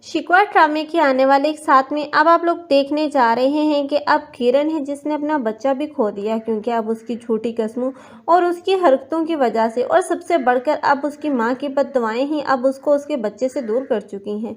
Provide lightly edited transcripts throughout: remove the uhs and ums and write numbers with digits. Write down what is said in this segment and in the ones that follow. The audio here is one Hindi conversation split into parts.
शिकवा ड्रामे के आने वाले एक साथ में अब आप लोग देखने जा रहे हैं कि अब किरण है जिसने अपना बच्चा भी खो दिया, क्योंकि अब उसकी झूठी कस्मों और उसकी हरकतों की वजह से, और सबसे बढ़कर अब उसकी माँ की बददुआएं ही अब उसको उसके बच्चे से दूर कर चुकी हैं।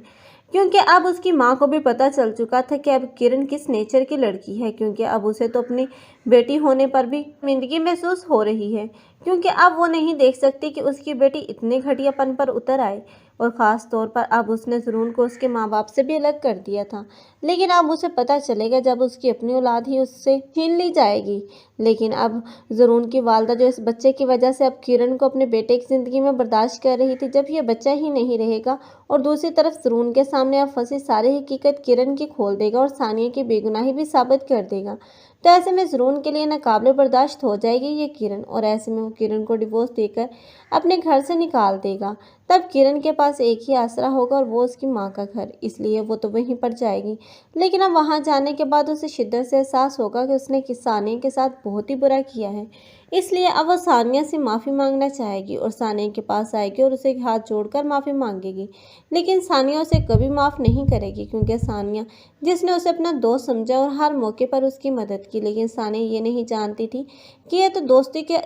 क्योंकि अब उसकी माँ को भी पता चल चुका था कि अब किरण किस नेचर की लड़की है, क्योंकि अब उसे तो अपनी बेटी होने पर भी शर्मिंदगी महसूस हो रही है, क्योंकि अब वो नहीं देख सकती कि उसकी बेटी इतने घटियापन पर उतर आए। और ख़ास तौर पर अब उसने ज़रून को उसके माँ बाप से भी अलग कर दिया था, लेकिन अब उसे पता चलेगा जब उसकी अपनी औलाद ही उससे छीन ली जाएगी। लेकिन अब ज़रून की वालदा जो इस बच्चे की वजह से अब किरण को अपने बेटे की ज़िंदगी में बर्दाश्त कर रही थी, जब ये बच्चा ही नहीं रहेगा और दूसरी तरफ ज़रून के सामने अब फंसी सारी हकीकत किरण की खोल देगा और सानिया की बेगुनाही भी साबित कर देगा, तो ऐसे में ज़रून के लिए नाकाबिले बर्दाश्त हो जाएगी ये किरण, और ऐसे में वो किरण को डिवोर्स देकर अपने घर से निकाल देगा। तब किरण के पास एक ही आसरा होगा और वो उसकी माँ का घर, इसलिए वो तो वहीं पर जाएगी। लेकिन अब वहाँ जाने के बाद उसे शिद्दत से एहसास होगा कि उसने सानिया के साथ बहुत ही बुरा किया है, इसलिए अब वो सानिया से माफ़ी मांगना चाहेगी और सानिया के पास आएगी और उसे हाथ जोड़कर माफ़ी मांगेगी। लेकिन सानिया उसे कभी माफ़ नहीं करेगी, क्योंकि सानिया जिसने उसे अपना दोस्त समझा और हर मौके पर उसकी मदद की, लेकिन सानिया ये नहीं जानती थी कि यह तो दोस्ती के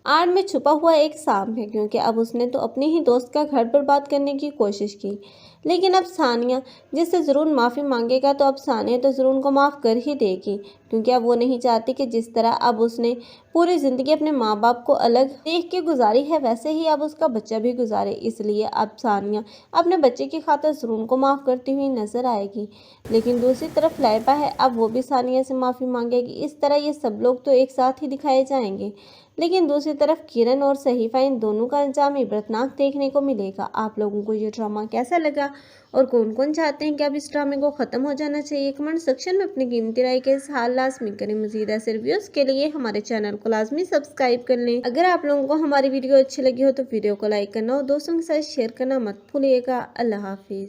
आड़ में छुपा हुआ एक सांप है, क्योंकि अब उसने तो अपने ही दोस्त का घर बर्बाद करने की कोशिश की। लेकिन अब सानिया जिससे ज़रून माफ़ी मांगेगा, तो अब सानिया तो ज़रून को माफ़ कर ही देगी, क्योंकि अब वो नहीं चाहती कि जिस तरह अब उसने पूरी ज़िंदगी अपने माँ बाप को अलग देख के गुजारी है, वैसे ही अब उसका बच्चा भी गुजारे। इसलिए अब सानिया अपने बच्चे की खातिर ज़रून को माफ़ करती हुई नजर आएगी। लेकिन दूसरी तरफ लाइबा है, अब वो भी सानिया से माफ़ी मांगेगी। इस तरह ये सब लोग तो एक साथ ही दिखाए जाएंगे, लेकिन दूसरी तरफ किरण और सहीफा, इन दोनों का अंजाम इबरतनाक देखने को मिलेगा। आप लोगों को ये ड्रामा कैसा लगा और कौन कौन चाहते हैं कि अब इस ड्रामे को ख़त्म हो जाना चाहिए, कमेंट सेक्शन में अपनी कीमती राय के इज़हार लाजमी करें। मज़ीद ऐसे रिव्यूज़ के लिए हमारे चैनल को लाजमी सब्सक्राइब कर लें। अगर आप लोगों को हमारी वीडियो अच्छी लगी हो तो वीडियो को लाइक करना और दोस्तों के साथ शेयर करना मत भूलिएगा। अल्लाह हाफिज़।